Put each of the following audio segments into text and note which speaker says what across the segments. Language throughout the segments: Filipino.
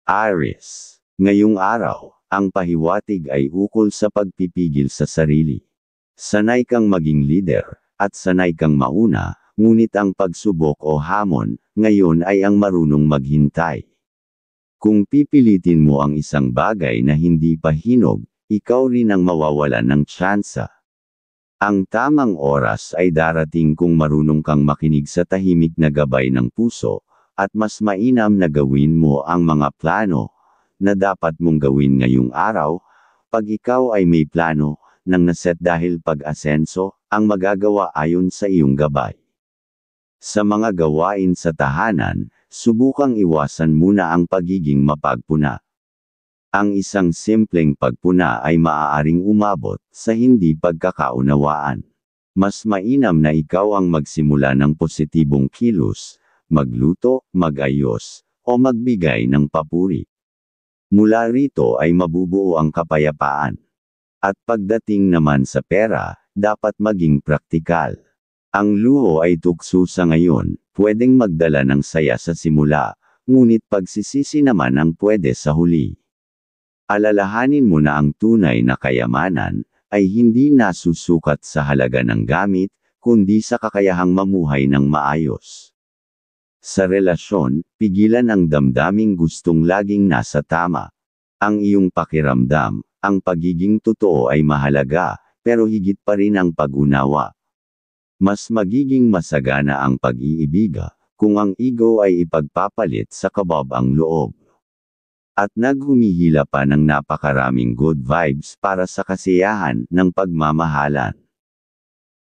Speaker 1: Aries. Ngayong araw, ang pahiwatig ay ukol sa pagpipigil sa sarili. Sanay kang maging leader, at sanay kang mauna, ngunit ang pagsubok o hamon, ngayon ay ang marunong maghintay. Kung pipilitin mo ang isang bagay na hindi pa hinog, ikaw rin ang mawawalan ng tsansa. Ang tamang oras ay darating kung marunong kang makinig sa tahimik na gabay ng puso, at mas mainam na gawin mo ang mga plano na dapat mong gawin ngayong araw, pag ikaw ay may plano nang naset dahil pag-asenso, ang magagawa ayon sa iyong gabay. Sa mga gawain sa tahanan, subukang iwasan muna ang pagiging mapagpuna. Ang isang simpleng pagpuna ay maaaring umabot sa hindi pagkakaunawaan. Mas mainam na ikaw ang magsimula ng positibong kilos, magluto, magayos, o magbigay ng papuri. Mula rito ay mabubuo ang kapayapaan. At pagdating naman sa pera, dapat maging praktikal. Ang luho ay tukso sa ngayon, pwedeng magdala ng saya sa simula, ngunit pagsisisi naman ang pwede sa huli. Alalahanin mo na ang tunay na kayamanan ay hindi nasusukat sa halaga ng gamit, kundi sa kakayahang mamuhay ng maayos. Sa relasyon, pigilan ang damdaming gustong laging nasa tama. Ang iyong pakiramdam, ang pagiging totoo ay mahalaga, pero higit pa rin ang pag-unawa. Mas magiging masagana ang pag-iibiga, kung ang ego ay ipagpapalit sa kabab ang loob. At naghumihila pa ng napakaraming good vibes para sa kasiyahan ng pagmamahalan.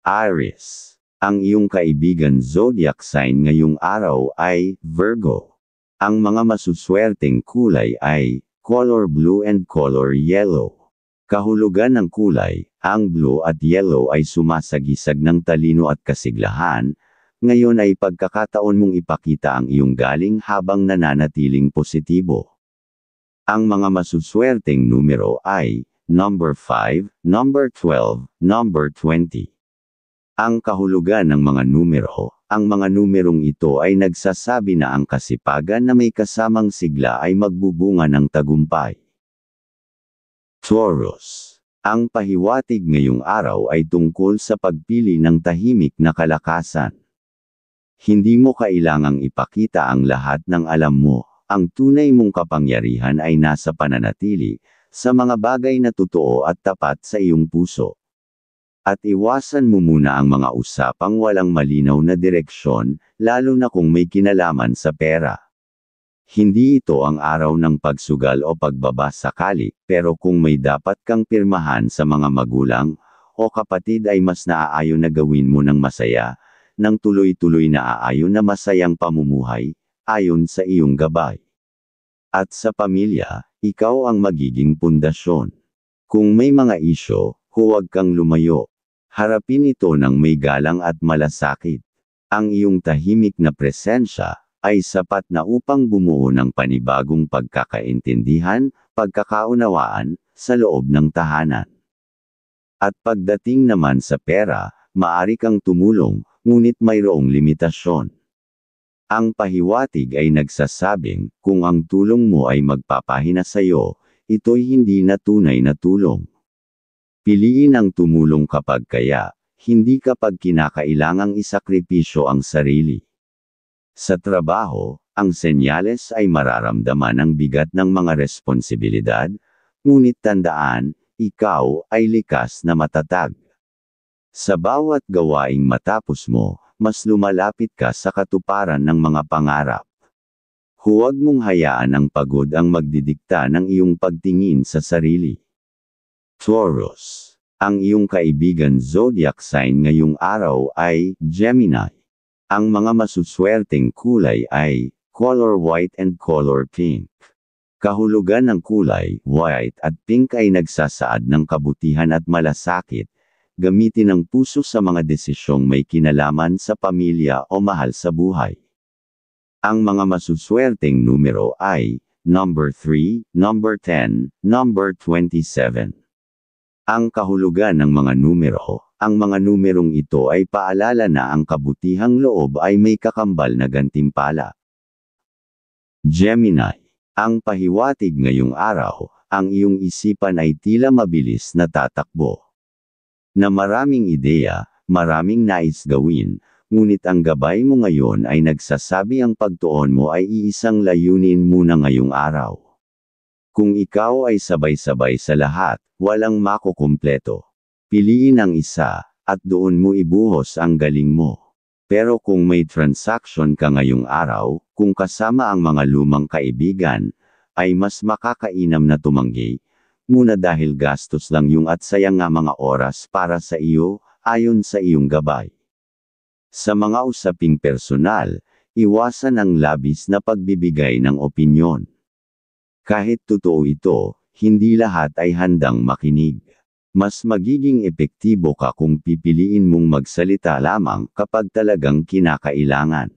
Speaker 1: Aries. Ang iyong kaibigan zodiac sign ngayong araw ay Virgo. Ang mga masuswerteng kulay ay color blue and color yellow. Kahulugan ng kulay, ang blue at yellow ay sumasagisag ng talino at kasiglahan. Ngayon ay pagkakataon mong ipakita ang iyong galing habang nananatiling positibo. Ang mga masuswerteng numero ay number 5, number 12, number 20. Ang kahulugan ng mga numero, ang mga numerong ito ay nagsasabi na ang kasipagan na may kasamang sigla ay magbubunga ng tagumpay. Taurus. Ang pahiwatig ngayong araw ay tungkol sa pagpili ng tahimik na kalakasan. Hindi mo kailangang ipakita ang lahat ng alam mo, ang tunay mong kapangyarihan ay nasa pananatili sa mga bagay na totoo at tapat sa iyong puso. At iwasan mo muna ang mga usapang walang malinaw na direksyon, lalo na kung may kinalaman sa pera. Hindi ito ang araw ng pagsugal o pagbabasakali, pero kung may dapat kang pirmahan sa mga magulang o kapatid ay mas naaayon na gawin mo ng masaya, ng tuloy-tuloy na aayon na masayang pamumuhay, ayon sa iyong gabay. At sa pamilya, ikaw ang magiging pundasyon. Kung may mga isyo, huwag kang lumayo. Harapin ito ng may galang at malasakit. Ang iyong tahimik na presensya ay sapat na upang bumuo ng panibagong pagkakaintindihan, pagkakaunawaan, sa loob ng tahanan. At pagdating naman sa pera, maari kang tumulong, ngunit mayroong limitasyon. Ang pahiwatig ay nagsasabing, kung ang tulong mo ay magpapahina sa iyo, ito'y hindi na tunay na tulong. Piliin ang tumulong kapag kaya, hindi kapag kinakailangang isakripisyo ang sarili. Sa trabaho, ang senyales ay mararamdaman ang bigat ng mga responsibilidad, ngunit tandaan, ikaw ay likas na matatag. Sa bawat gawaing matapos mo, mas lumalapit ka sa katuparan ng mga pangarap. Huwag mong hayaan ang pagod ang magdidikta ng iyong pagtingin sa sarili. Taurus. Ang iyong kaibigan zodiac sign ngayong araw ay Gemini. Ang mga masuswerteng kulay ay color white and color pink. Kahulugan ng kulay, white at pink ay nagsasaad ng kabutihan at malasakit. Gamitin ang puso sa mga desisyong may kinalaman sa pamilya o mahal sa buhay. Ang mga masuswerteng numero ay number 3, number 10, number 27. Ang kahulugan ng mga numero, ang mga numerong ito ay paalala na ang kabutihang loob ay may kakambal na gantimpala. Gemini. Ang pahiwatig ngayong araw, ang iyong isipan ay tila mabilis na tatakbo. Na maraming ideya, maraming nais gawin, ngunit ang gabay mo ngayon ay nagsasabi ang pagtuon mo ay iisang layunin muna ngayong araw. Kung ikaw ay sabay-sabay sa lahat, walang makukumpleto. Piliin ang isa, at doon mo ibuhos ang galing mo. Pero kung may transaction ka ngayong araw, kung kasama ang mga lumang kaibigan, ay mas makakainam na tumanggi, muna dahil gastos lang yung at sayang nga mga oras para sa iyo, ayon sa iyong gabay. Sa mga usaping personal, iwasan ang labis na pagbibigay ng opinyon. Kahit totoo ito, hindi lahat ay handang makinig. Mas magiging epektibo ka kung pipiliin mong magsalita lamang kapag talagang kinakailangan.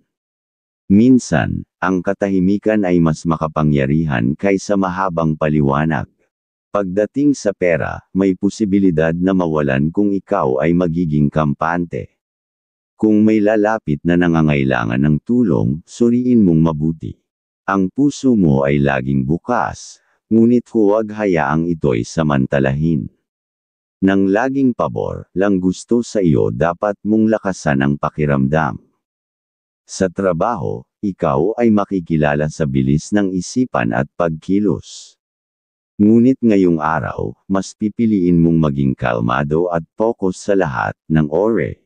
Speaker 1: Minsan, ang katahimikan ay mas makapangyarihan kaysa mahabang paliwanag. Pagdating sa pera, may posibilidad na mawalan kung ikaw ay magiging kampante. Kung may lalapit na nangangailangan ng tulong, suriin mong mabuti. Ang puso mo ay laging bukas, ngunit huwag hayaang ito'y samantalahin. Nang laging pabor, lang gusto sa iyo dapat mong lakasan ang pakiramdam. Sa trabaho, ikaw ay makikilala sa bilis ng isipan at pagkilos. Ngunit ngayong araw, mas pipiliin mong maging kalmado at focus sa lahat ng ore.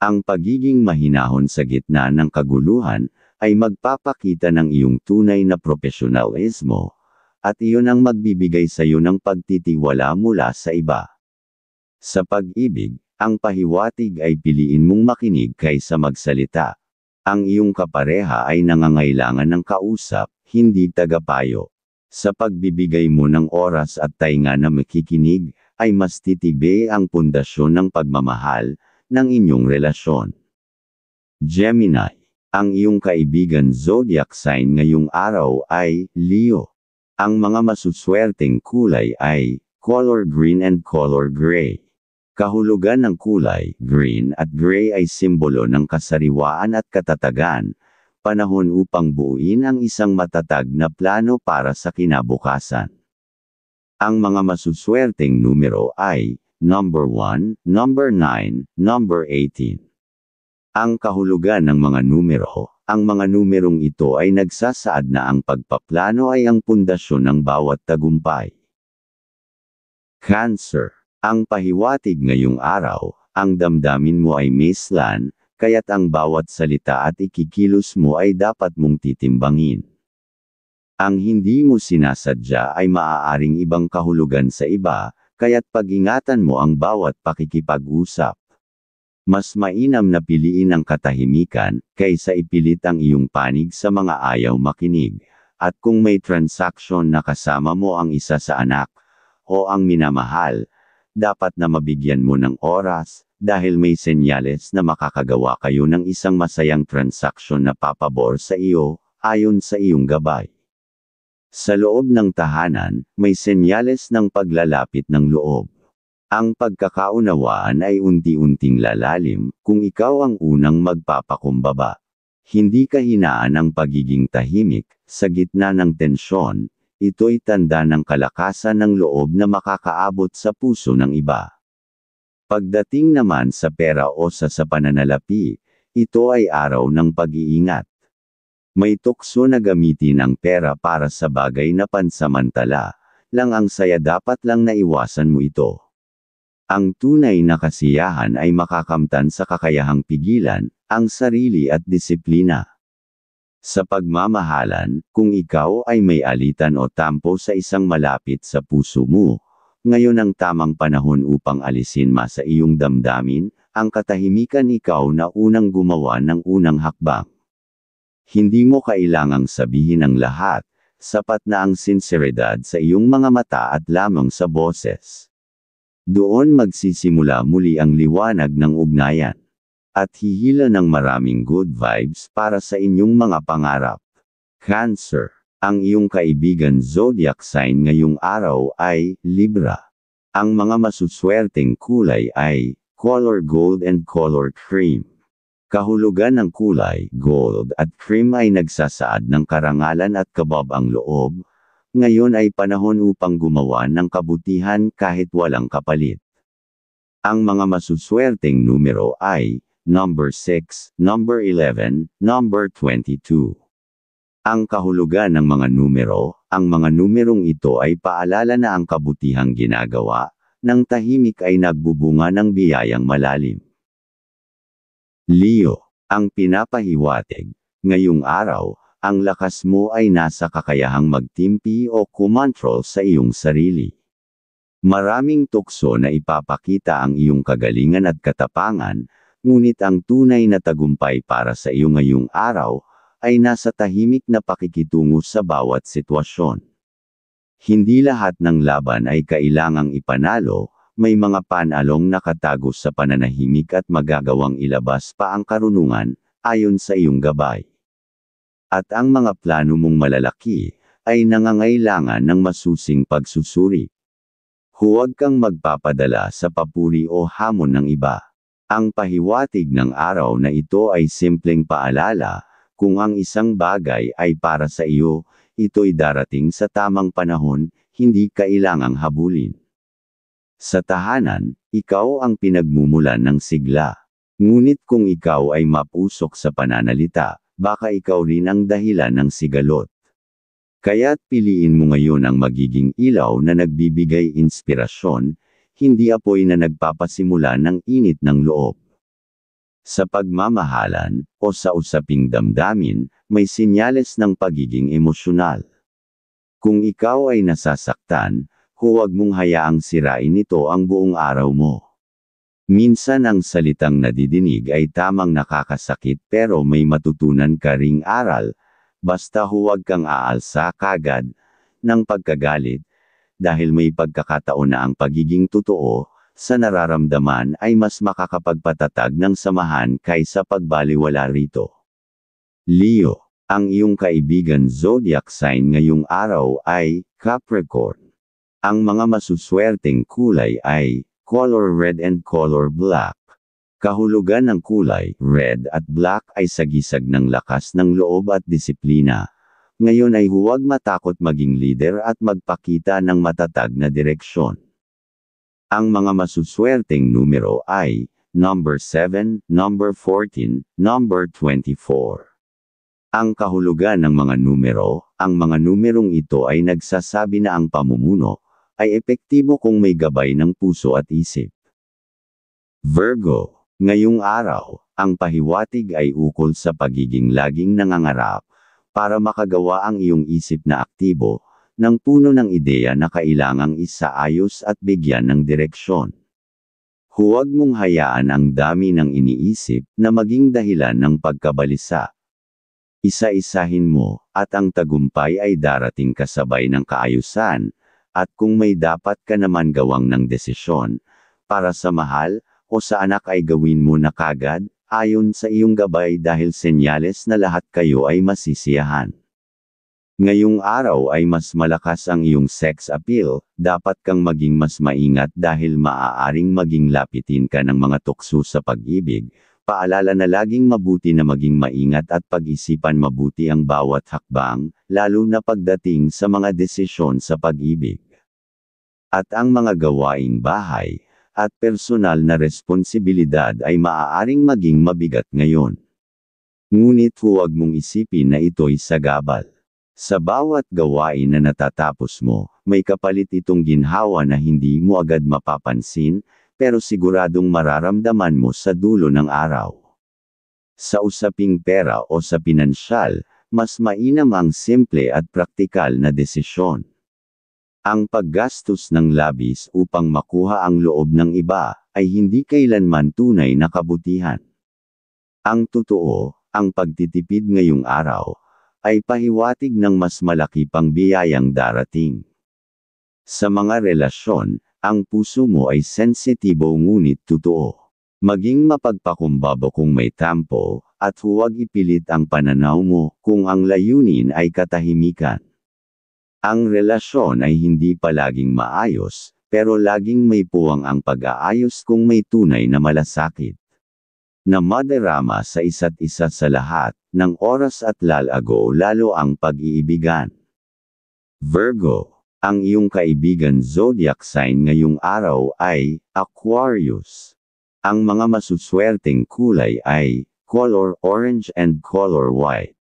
Speaker 1: Ang pagiging mahinahon sa gitna ng kaguluhan, ay magpapakita ng iyong tunay na profesionalismo, at iyon ang magbibigay sa iyo ng pagtitiwala mula sa iba. Sa pag-ibig, ang pahiwatig ay piliin mong makinig kaysa magsalita. Ang iyong kapareha ay nangangailangan ng kausap, hindi tagapayo. Sa pagbibigay mo ng oras at tainga na makikinig, ay mas titibay ang pundasyon ng pagmamahal ng inyong relasyon. Gemini, ang iyong kaibigan zodiac sign ngayong araw ay Leo. Ang mga masuswerteng kulay ay color green and color gray. Kahulugan ng kulay green at gray ay simbolo ng kasariwaan at katatagan, panahon upang buuin ang isang matatag na plano para sa kinabukasan. Ang mga masuswerteng numero ay number 1, number 9, number 18. Ang kahulugan ng mga numero, ang mga numerong ito ay nagsasaad na ang pagpaplano ay ang pundasyon ng bawat tagumpay. Cancer, ang pahiwatig ngayong araw, ang damdamin mo ay mislan, kaya't ang bawat salita at ikikilos mo ay dapat mong titimbangin. Ang hindi mo sinasadya ay maaaring ibang kahulugan sa iba, kaya't pag-ingatan mo ang bawat pakikipag-usap. Mas mainam na piliin ang katahimikan, kaysa ipilit ang iyong panig sa mga ayaw makinig. At kung may transaksyon na kasama mo ang isa sa anak, o ang minamahal, dapat na mabigyan mo ng oras, dahil may senyales na makakagawa kayo ng isang masayang transaksyon na papabor sa iyo, ayon sa iyong gabay. Sa loob ng tahanan, may senyales ng paglalapit ng loob. Ang pagkakaunawaan ay unti-unting lalalim, kung ikaw ang unang magpapakumbaba. Hindi kahinaan ang pagiging tahimik, sa gitna ng tensyon, ito'y tanda ng kalakasan ng loob na makakaabot sa puso ng iba. Pagdating naman sa pera o sa pananalapi, ito ay araw ng pag-iingat. May tukso na gamitin ang pera para sa bagay na pansamantala, lang ang saya dapat lang naiwasan mo ito. Ang tunay na kasiyahan ay makakamtan sa kakayahang pigilan, ang sarili at disiplina. Sa pagmamahalan, kung ikaw ay may alitan o tampo sa isang malapit sa puso mo, ngayon ang tamang panahon upang alisin sa iyong damdamin, ang katahimikan ikaw na unang gumawa ng unang hakbang. Hindi mo kailangang sabihin ang lahat, sapat na ang sinseridad sa iyong mga mata at lamang sa boses. Doon magsisimula muli ang liwanag ng ugnayan. At hihila ng maraming good vibes para sa inyong mga pangarap. Cancer, ang iyong kaibigan zodiac sign ngayong araw ay Libra. Ang mga masuswerteng kulay ay color gold and color cream. Kahulugan ng kulay, gold at cream ay nagsasaad ng karangalan at kabab ang loob. Ngayon ay panahon upang gumawa ng kabutihan kahit walang kapalit. Ang mga masuswerteng numero ay number 6, number 11, number 22. Ang kahulugan ng mga numero, ang mga numerong ito ay paalala na ang kabutihang ginagawa ng tahimik ay nagbubunga ng biyayang malalim. Leo, ang pinapahiwatig. Ngayong araw, ang lakas mo ay nasa kakayahang magtimpi o kumontrol sa iyong sarili. Maraming tukso na ipapakita ang iyong kagalingan at katapangan, ngunit ang tunay na tagumpay para sa iyo ngayong araw, ay nasa tahimik na pakikitungo sa bawat sitwasyon. Hindi lahat ng laban ay kailangang ipanalo, may mga panalong nakatago sa pananahimik at magagawang ilabas pa ang karunungan, ayon sa iyong gabay. At ang mga plano mong malalaki, ay nangangailangan ng masusing pagsusuri. Huwag kang magpapadala sa papuri o hamon ng iba. Ang pahiwatig ng araw na ito ay simpleng paalala, kung ang isang bagay ay para sa iyo, ito'y darating sa tamang panahon, hindi kailangang habulin. Sa tahanan, ikaw ang pinagmumulan ng sigla. Ngunit kung ikaw ay mapusok sa pananalita, baka ikaw rin ang dahilan ng sigalot. Kaya't piliin mo ngayon ang magiging ilaw na nagbibigay inspirasyon, hindi apoy na nagpapasimula ng init ng loob. Sa pagmamahalan, o sa usaping damdamin, may senyales ng pagiging emosyonal. Kung ikaw ay nasasaktan, huwag mong hayaang sirain ito ang buong araw mo. Minsan ang salitang nadidinig ay tamang nakakasakit pero may matutunan ka ring aral, basta huwag kang aalsa kagad ng pagkagalit, dahil may pagkakataon na ang pagiging totoo sa nararamdaman ay mas makakapagpatatag ng samahan kaysa pagbaliwala rito. Leo, ang iyong kaibigan zodiac sign ngayong araw ay Capricorn. Ang mga masuswerteng kulay ay color red and color black. Kahulugan ng kulay red at black ay sagisag ng lakas ng loob at disiplina. Ngayon ay huwag matakot maging leader at magpakita ng matatag na direksyon. Ang mga masuswerteng numero ay number 7, number 14, number 24. Ang kahulugan ng mga numero, ang mga numerong ito ay nagsasabi na ang pamumuno ay epektibo kung may gabay ng puso at isip. Virgo, ngayong araw, ang pahiwatig ay ukol sa pagiging laging nangangarap para makagawa ang iyong isip na aktibo, ng puno ng ideya na kailangang isaayos at bigyan ng direksyon. Huwag mong hayaan ang dami ng iniisip na maging dahilan ng pagkabalisa. Isa-isahin mo, at ang tagumpay ay darating kasabay ng kaayusan, at kung may dapat ka naman gawang ng desisyon, para sa mahal, o sa anak ay gawin mo na kagad, ayon sa iyong gabay dahil senyales na lahat kayo ay masisiyahan. Ngayong araw ay mas malakas ang iyong sex appeal, dapat kang maging mas maingat dahil maaaring maging lapitin ka ng mga tukso sa pag-ibig. Paalala na laging mabuti na maging maingat at pag-isipan mabuti ang bawat hakbang, lalo na pagdating sa mga desisyon sa pag-ibig. At ang mga gawaing bahay, at personal na responsibilidad ay maaaring maging mabigat ngayon. Ngunit huwag mong isipin na ito'y sagabal. Sa bawat gawain na natatapos mo, may kapalit itong ginhawa na hindi mo agad mapapansin, pero siguradong mararamdaman mo sa dulo ng araw. Sa usaping pera o sa pinansyal, mas mainam ang simple at praktikal na desisyon. Ang paggastos ng labis upang makuha ang loob ng iba, ay hindi kailanman tunay na kabutihan. Ang totoo, ang pagtitipid ngayong araw, ay pahiwatig ng mas malaki pang biyayang darating. Sa mga relasyon, ang puso mo ay sensitibo ngunit totoo. Maging mapagpakumbaba kung may tampo, at huwag ipilit ang pananaw mo kung ang layunin ay katahimikan. Ang relasyon ay hindi palaging maayos, pero laging may puwang ang pag-aayos kung may tunay na malasakit. na madarama sa isa't isa sa lahat ng oras at lalago lalo ang pag-iibigan. Virgo, ang iyong kaibigan zodiac sign ngayong araw ay Aquarius. Ang mga masuswerteng kulay ay color orange and color white.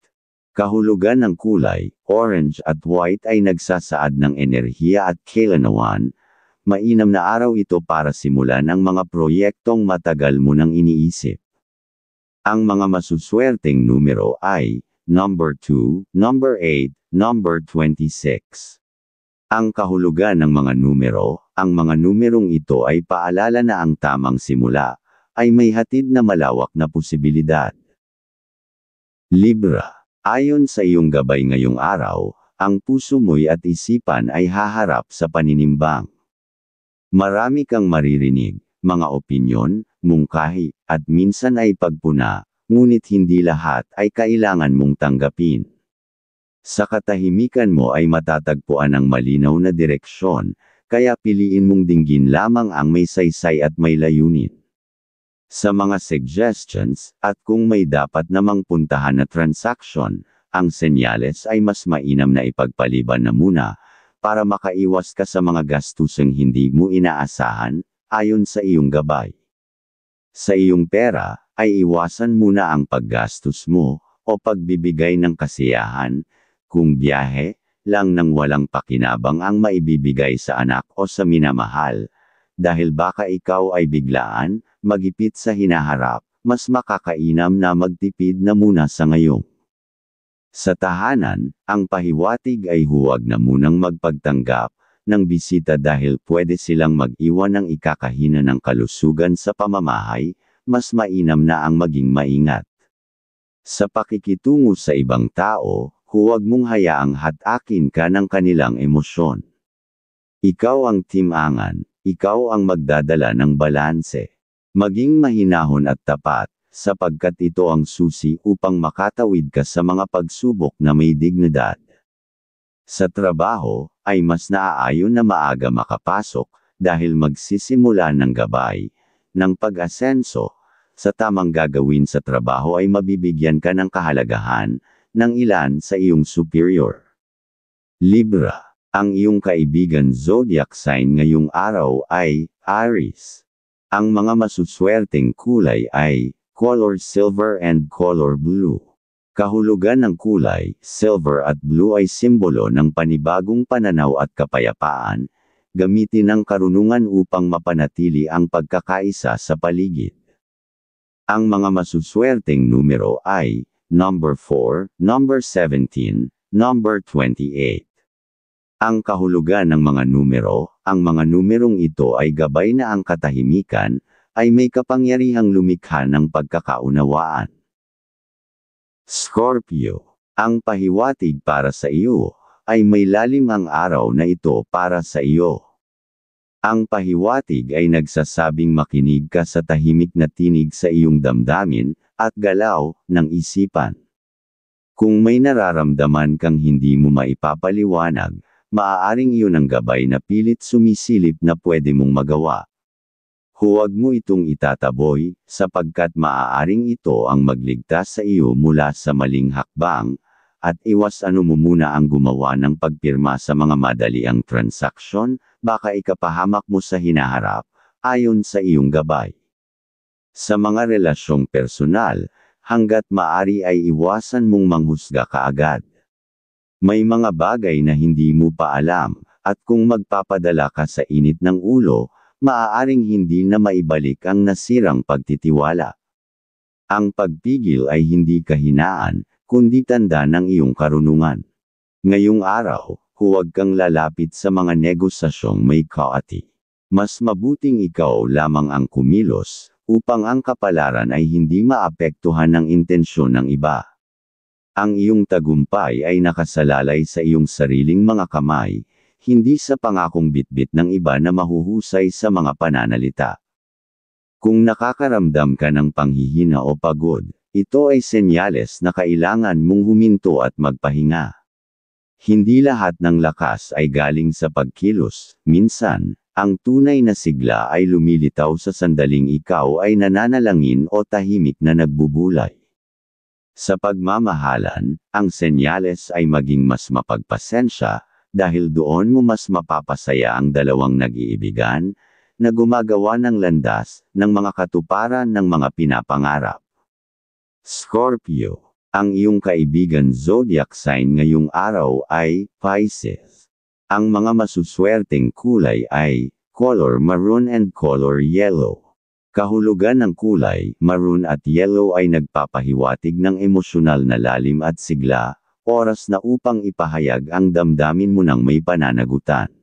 Speaker 1: Kahulugan ng kulay, orange at white ay nagsasaad ng enerhiya at kailanawan. Mainam na araw ito para simulan ang mga proyektong matagal mo nang iniisip. Ang mga masuswerteng numero ay number 2, number 8, number 26. Ang kahulugan ng mga numero, ang mga numerong ito ay paalala na ang tamang simula ay may hatid na malawak na posibilidad. Libra. Ayon sa iyong gabay ngayong araw, ang puso mo'y at isipan ay haharap sa paninimbang. Marami kang maririnig, mga opinyon, mungkahi, at minsan ay pagpuna, ngunit hindi lahat ay kailangan mong tanggapin. Sa katahimikan mo ay matatagpuan ang malinaw na direksyon, kaya piliin mong dinggin lamang ang may saysay at may layunin. Sa mga suggestions, at kung may dapat namang puntahan na transaction, ang senyales ay mas mainam na ipagpaliban na muna, para makaiwas ka sa mga gastusang hindi mo inaasahan, ayon sa iyong gabay. Sa iyong pera, ay iwasan muna ang paggastos mo, o pagbibigay ng kasiyahan, kung biyahe, lang nang walang pakinabang ang maibibigay sa anak o sa minamahal, dahil baka ikaw ay biglaan, magipit sa hinaharap, mas makakainam na magtipid na muna sa ngayong. Sa tahanan, ang pahiwatig ay huwag na munang magpagtanggap ng bisita dahil pwede silang mag-iwan ng ikakahina ng kalusugan sa pamamahay, mas mainam na ang maging maingat. Sa pakikitungo sa ibang tao, huwag mong hayaang hatakin ka ng kanilang emosyon. Ikaw ang timangan, ikaw ang magdadala ng balanse. Maging mahinahon at tapat, sapagkat ito ang susi upang makatawid ka sa mga pagsubok na may dignidad. Sa trabaho, ay mas naaayon na maaga makapasok, dahil magsisimula ng gabay, ng pag-asenso, sa tamang gagawin sa trabaho ay mabibigyan ka ng kahalagahan, ng ilan sa iyong superior. Libra, ang iyong kaibigan zodiac sign ngayong araw ay Aries. Ang mga masuswerteng kulay ay color silver and color blue. Kahulugan ng kulay, silver at blue ay simbolo ng panibagong pananaw at kapayapaan, gamitin ang karunungan upang mapanatili ang pagkakaisa sa paligid. Ang mga masuswerteng numero ay number 4, number 17, number 28. Ang kahulugan ng mga numero, ang mga numerong ito ay gabay na ang katahimikan, ay may kapangyarihang lumikha ng pagkakaunawaan. Scorpio, ang pahiwatig para sa iyo, ay may lalim ang araw na ito para sa iyo. Ang pahiwatig ay nagsasabing makinig ka sa tahimik na tinig sa iyong damdamin, at galaw, ng isipan. Kung may nararamdaman kang hindi mo maipapaliwanag, maaaring iyon ang gabay na pilit sumisilip na pwede mong magawa. Huwag mo itong itataboy, sapagkat maaaring ito ang magligtas sa iyo mula sa maling hakbang, at iwasan mo muna ang gumawa ng pagpirma sa mga madaliang transaksyon, baka ikapahamak mo sa hinaharap, ayon sa iyong gabay. Sa mga relasyong personal, hanggat maari ay iwasan mong manghusga kaagad. May mga bagay na hindi mo pa alam, at kung magpapadala ka sa init ng ulo, maaaring hindi na maibalik ang nasirang pagtitiwala. Ang pagpigil ay hindi kahinaan, kundi tanda ng iyong karunungan. Ngayong araw, huwag kang lalapit sa mga negosasyong may kaati. Mas mabuting ikaw lamang ang kumilos, upang ang kapalaran ay hindi maapektuhan ng intensyon ng iba. Ang iyong tagumpay ay nakasalalay sa iyong sariling mga kamay, hindi sa pangakong bitbit ng iba na mahuhusay sa mga pananalita. Kung nakakaramdam ka ng panghihina o pagod, ito ay senyales na kailangan mong huminto at magpahinga. Hindi lahat ng lakas ay galing sa pagkilos, minsan, Ang tunay na sigla ay lumilitaw sa sandaling ikaw ay nananalangin o tahimik na nagbubulay. Sa pagmamahalan, ang senyales ay maging mas mapagpasensya, dahil doon mo mas mapapasaya ang dalawang nag-iibigan, na gumagawa ng landas, ng mga katuparan ng mga pinapangarap. Scorpio. Ang iyong kaibigan zodiac sign ngayong araw ay Pisces. Ang mga masuswerteng kulay ay color maroon and color yellow. Kahulugan ng kulay maroon at yellow ay nagpapahiwatig ng emosyonal na lalim at sigla, oras na upang ipahayag ang damdamin mo ng may pananagutan.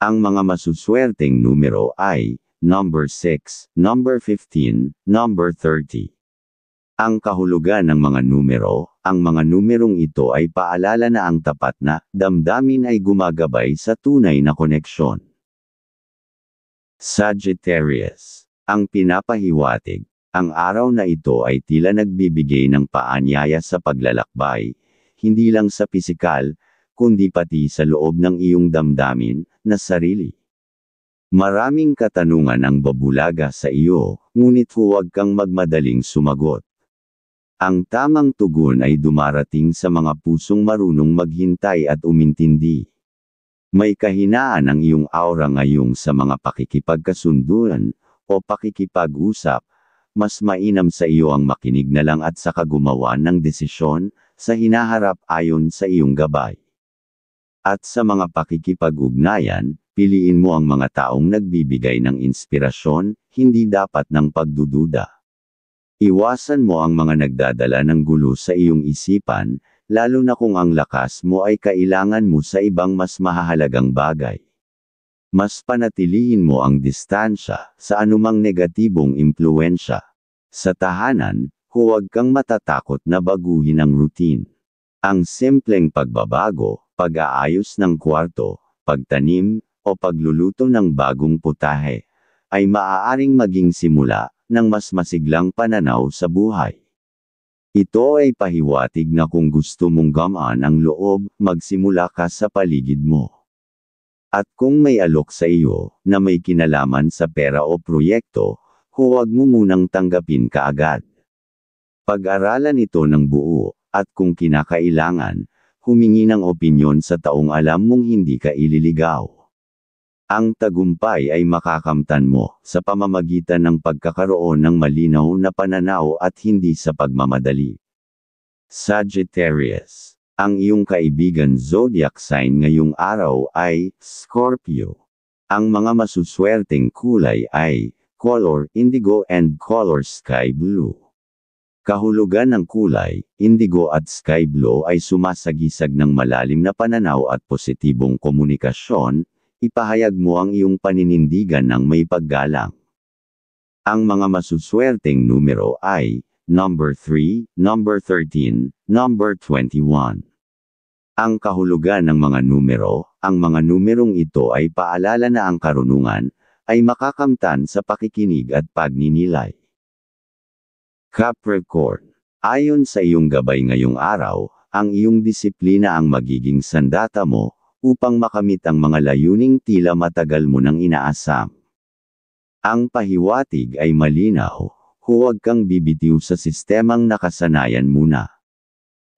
Speaker 1: Ang mga masuswerteng numero ay number 6, number 15, number 30. Ang kahulugan ng mga numero, ang mga numerong ito ay paalala na ang tapat na damdamin ay gumagabay sa tunay na koneksyon. Sagittarius. Ang pinapahiwatig, ang araw na ito ay tila nagbibigay ng paanyaya sa paglalakbay, hindi lang sa pisikal, kundi pati sa loob ng iyong damdamin na sarili. Maraming katanungan ang babulaga sa iyo, ngunit huwag kang magmadaling sumagot. Ang tamang tugon ay dumarating sa mga pusong marunong maghintay at umintindi. May kahinaan ang iyong aura ngayong sa mga pakikipagkasunduan o pakikipag-usap, mas mainam sa iyo ang makinig na lang at saka gumawa ng desisyon sa hinaharap ayon sa iyong gabay. At sa mga pakikipag-ugnayan, piliin mo ang mga taong nagbibigay ng inspirasyon, hindi dapat ng pagdududa. Iwasan mo ang mga nagdadala ng gulo sa iyong isipan, lalo na kung ang lakas mo ay kailangan mo sa ibang mas mahahalagang bagay. Mas panatilihin mo ang distansya sa anumang negatibong impluwensya. Sa tahanan, huwag kang matatakot na baguhin ang routine. Ang simpleng pagbabago, pag-aayos ng kwarto, pagtanim, o pagluluto ng bagong putahe, ay maaaring maging simula ng mas masiglang pananaw sa buhay. Ito ay pahiwatig na kung gusto mong gamaan ang loob, magsimula ka sa paligid mo. At kung may alok sa iyo, na may kinalaman sa pera o proyekto, huwag mo munang tanggapin kaagad. Pag-aralan ito ng buo, at kung kinakailangan, humingi ng opinyon sa taong alam mong hindi ka ililigaw. Ang tagumpay ay makakamtan mo sa pamamagitan ng pagkakaroon ng malinaw na pananaw at hindi sa pagmamadali. Sagittarius. Ang iyong kaibigan zodiac sign ngayong araw ay Scorpio. Ang mga masuswerteng kulay ay color indigo and color sky blue. Kahulugan ng kulay, indigo at sky blue ay sumasagisag ng malalim na pananaw at positibong komunikasyon. Ipahayag mo ang iyong paninindigan ng may paggalang. Ang mga masuswerteng numero ay number 3, number 13, number 21. Ang kahulugan ng mga numero, ang mga numerong ito ay paalala na ang karunungan ay makakamtan sa pakikinig at pagninilay. Capricorn. Ayon sa iyong gabay ngayong araw, ang iyong disiplina ang magiging sandata mo upang makamit ang mga layuning tila matagal mo nang inaasam. Ang pahiwatig ay malinaw, huwag kang bibitiw sa sistemang nakasanayan muna.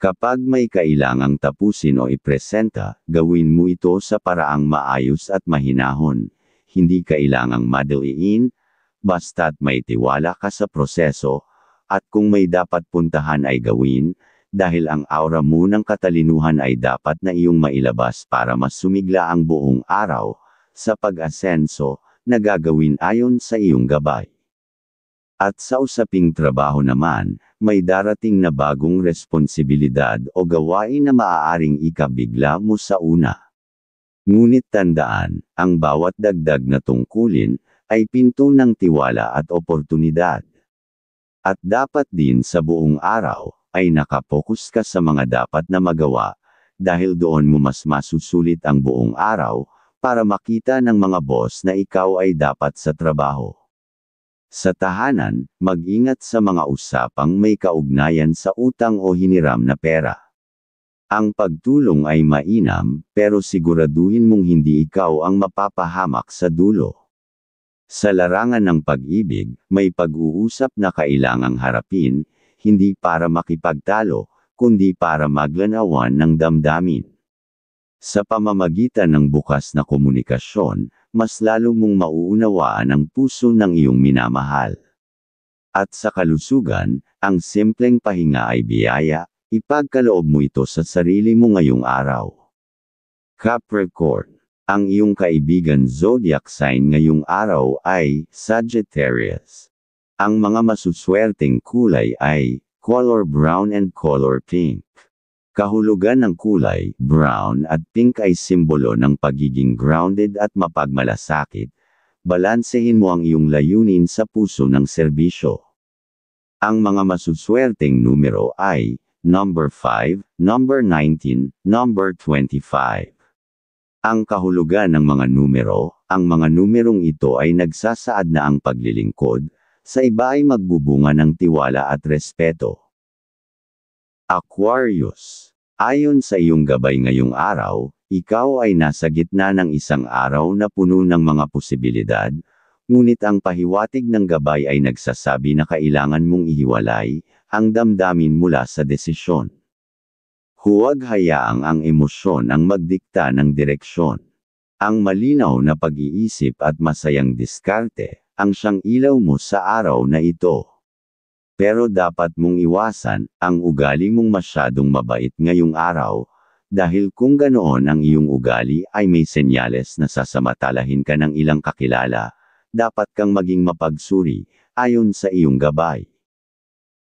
Speaker 1: Kapag may kailangang tapusin o ipresenta, gawin mo ito sa paraang maayos at mahinahon, hindi kailangang madaliin, basta't may tiwala ka sa proseso, at kung may dapat puntahan ay gawin, dahil ang aura mo ng katalinuhan ay dapat na iyong mailabas para mas sumigla ang buong araw, sa pag-asenso, na gagawin ayon sa iyong gabay. At sa usaping trabaho naman, may darating na bagong responsibilidad o gawain na maaaring ikabigla mo sa una. Ngunit tandaan, ang bawat dagdag na tungkulin, ay pinto ng tiwala at oportunidad. At dapat din sa buong araw, ay nakapokus ka sa mga dapat na magawa, dahil doon mo mas masusulit ang buong araw, para makita ng mga boss na ikaw ay dapat sa trabaho. Sa tahanan, mag-ingat sa mga usapang may kaugnayan sa utang o hiniram na pera. Ang pagtulong ay mainam, pero siguraduhin mong hindi ikaw ang mapapahamak sa dulo. Sa larangan ng pag-ibig, may pag-uusap na kailangang harapin, hindi para makipagtalo, kundi para maglanawan ng damdamin. Sa pamamagitan ng bukas na komunikasyon, mas lalo mong mauunawaan ang puso ng iyong minamahal. At sa kalusugan, ang simpleng pahinga ay biyaya, ipagkaloob mo ito sa sarili mo ngayong araw. Capricorn. Ang iyong kaibigan zodiac sign ngayong araw ay Sagittarius. Ang mga masuswerteng kulay ay color brown and color pink. Kahulugan ng kulay, brown at pink ay simbolo ng pagiging grounded at mapagmalasakit. Balansehin mo ang iyong layunin sa puso ng serbisyo. Ang mga masuswerteng numero ay number 5, number 19, number 25. Ang kahulugan ng mga numero, ang mga numerong ito ay nagsasaad na ang paglilingkod, sa iba ay magbubunga ng tiwala at respeto. Aquarius. Ayon sa iyong gabay ngayong araw, ikaw ay nasa gitna ng isang araw na puno ng mga posibilidad, ngunit ang pahiwatig ng gabay ay nagsasabi na kailangan mong ihiwalay ang damdamin mula sa desisyon. Huwag hayaang ang emosyon ang magdikta ng direksyon. Ang malinaw na pag-iisip at masayang diskarte ang siyang ilaw mo sa araw na ito. Pero dapat mong iwasan ang ugali mong masyadong mabait ngayong araw, dahil kung ganoon ang iyong ugali ay may senyales na sasamatalahin ka ng ilang kakilala, dapat kang maging mapagsuri, ayon sa iyong gabay.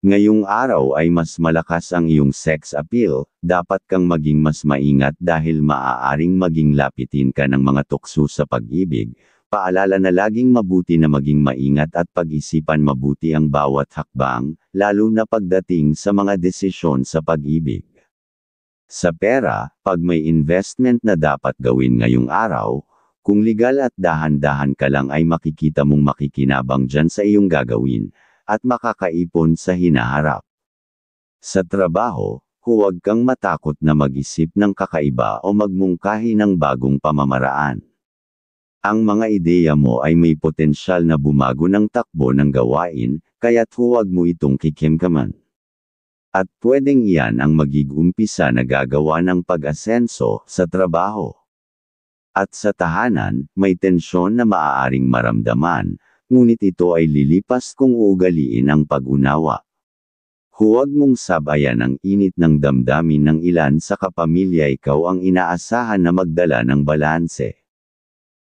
Speaker 1: Ngayong araw ay mas malakas ang iyong sex appeal, dapat kang maging mas maingat dahil maaaring maging lapitin ka ng mga tukso sa pag-ibig. Paalala na laging mabuti na maging maingat at pag-isipan mabuti ang bawat hakbang, lalo na pagdating sa mga desisyon sa pag-ibig. Sa pera, pag may investment na dapat gawin ngayong araw, kung legal at dahan-dahan ka lang ay makikita mong makikinabang dyan sa iyong gagawin, at makakaipon sa hinaharap. Sa trabaho, huwag kang matakot na mag-isip ng kakaiba o magmungkahi ng bagong pamamaraan. Ang mga ideya mo ay may potensyal na bumago ng takbo ng gawain, kaya't huwag mo itong kikimkaman. At pwedeng iyan ang magigumpisa na gagawa ng pag-asenso sa trabaho. At sa tahanan, may tensyon na maaaring maramdaman, ngunit ito ay lilipas kung uugaliin ang pag-unawa. Huwag mong sabayan ang init ng damdamin ng ilan sa kapamilya, ikaw ang inaasahan na magdala ng balanse.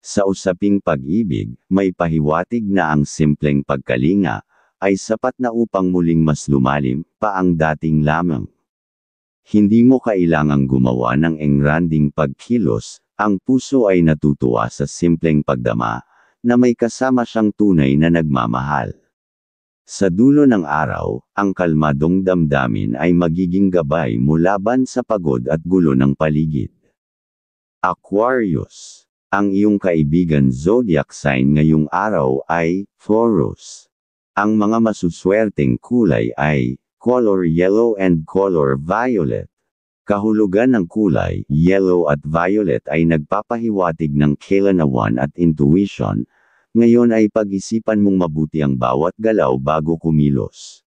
Speaker 1: Sa usaping pag-ibig, may pahiwatig na ang simpleng pagkalinga ay sapat na upang muling mas lumalim pa ang dating lamang. Hindi mo kailangang gumawa ng engranding pagkilos, ang puso ay natutuwa sa simpleng pagdama, na may kasama siyang tunay na nagmamahal. Sa dulo ng araw, ang kalmadong damdamin ay magiging gabay mo laban sa pagod at gulo ng paligid. Aquarius. Ang iyong kaibigan zodiac sign ngayong araw ay Taurus. Ang mga masuswerteng kulay ay color yellow and color violet. Kahulugan ng kulay, yellow at violet ay nagpapahiwatig ng kailanawan at intuition. Ngayon ay pag-isipan mong mabuti ang bawat galaw bago kumilos.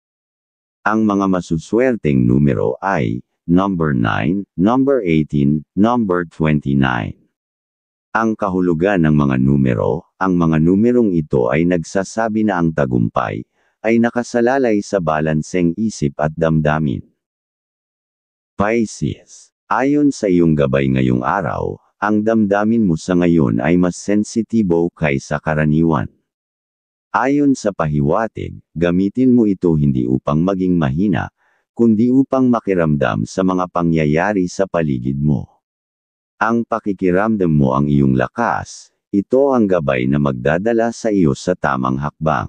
Speaker 1: Ang mga masuswerteng numero ay number 9, number 18, number 29. Ang kahulugan ng mga numero, ang mga numerong ito ay nagsasabi na ang tagumpay ay nakasalalay sa balanseng isip at damdamin. Pisces. Ayon sa iyong gabay ngayong araw, ang damdamin mo sa ngayon ay mas sensitibo kaysa karaniwan. Ayon sa pahiwatig, gamitin mo ito hindi upang maging mahina, kundi upang makiramdam sa mga pangyayari sa paligid mo. Ang pakikiramdam mo ang iyong lakas, ito ang gabay na magdadala sa iyo sa tamang hakbang.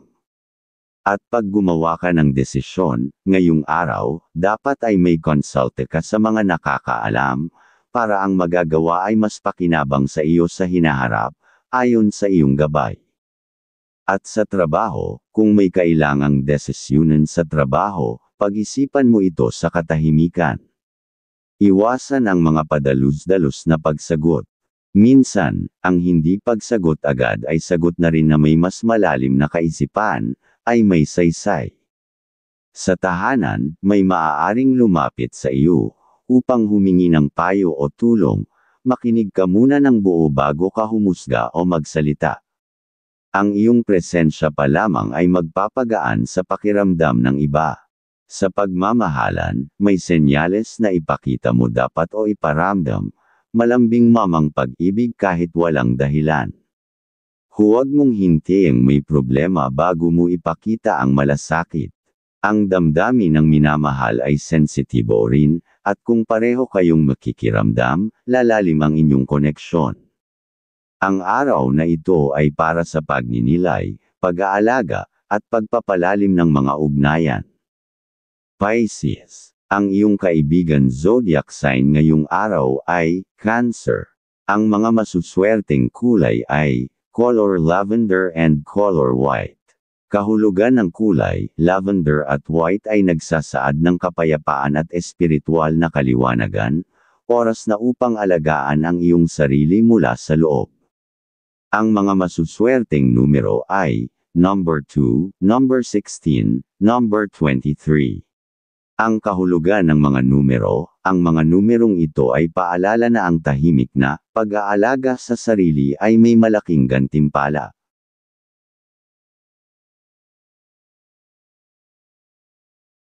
Speaker 1: At pag gumawa ka ng desisyon, ngayong araw, dapat ay may konsulte ka sa mga nakakaalam, para ang magagawa ay mas pakinabang sa iyo sa hinaharap, ayon sa iyong gabay. At sa trabaho, kung may kailangang desisyonan sa trabaho, pag-isipan mo ito sa katahimikan. Iwasan ang mga padalus-dalus na pagsagot. Minsan, ang hindi pagsagot agad ay sagot na rin na may mas malalim na kaisipan, ay may saysay. Sa tahanan, may maaaring lumapit sa iyo, upang humingi ng payo o tulong, makinig ka muna ng buo bago ka humusga o magsalita. Ang iyong presensya pa lamang ay magpapagaan sa pakiramdam ng iba. Sa pagmamahalan, may senyales na ipakita mo dapat o iparamdam, malambing mamang pag-ibig kahit walang dahilan. Huwag mong hintayin may problema bago mo ipakita ang malasakit. Ang damdamin ng minamahal ay sensitibo rin, at kung pareho kayong makikiramdam, lalalim ang inyong koneksyon. Ang araw na ito ay para sa pagninilay, pag-aalaga, at pagpapalalim ng mga ugnayan. Pisces. Ang iyong kaibigan zodiac sign ngayong araw ay Cancer. Ang mga masuswerteng kulay ay color lavender and color white. Kahulugan ng kulay, lavender at white ay nagsasaad ng kapayapaan at espiritual na kaliwanagan, oras na upang alagaan ang iyong sarili mula sa loob. Ang mga masuswerteng numero ay number 2, number 16, number 23. Ang kahulugan ng mga numero, ang mga numerong ito ay paalala na ang tahimik na pag-aalaga sa sarili ay may malaking gantimpala.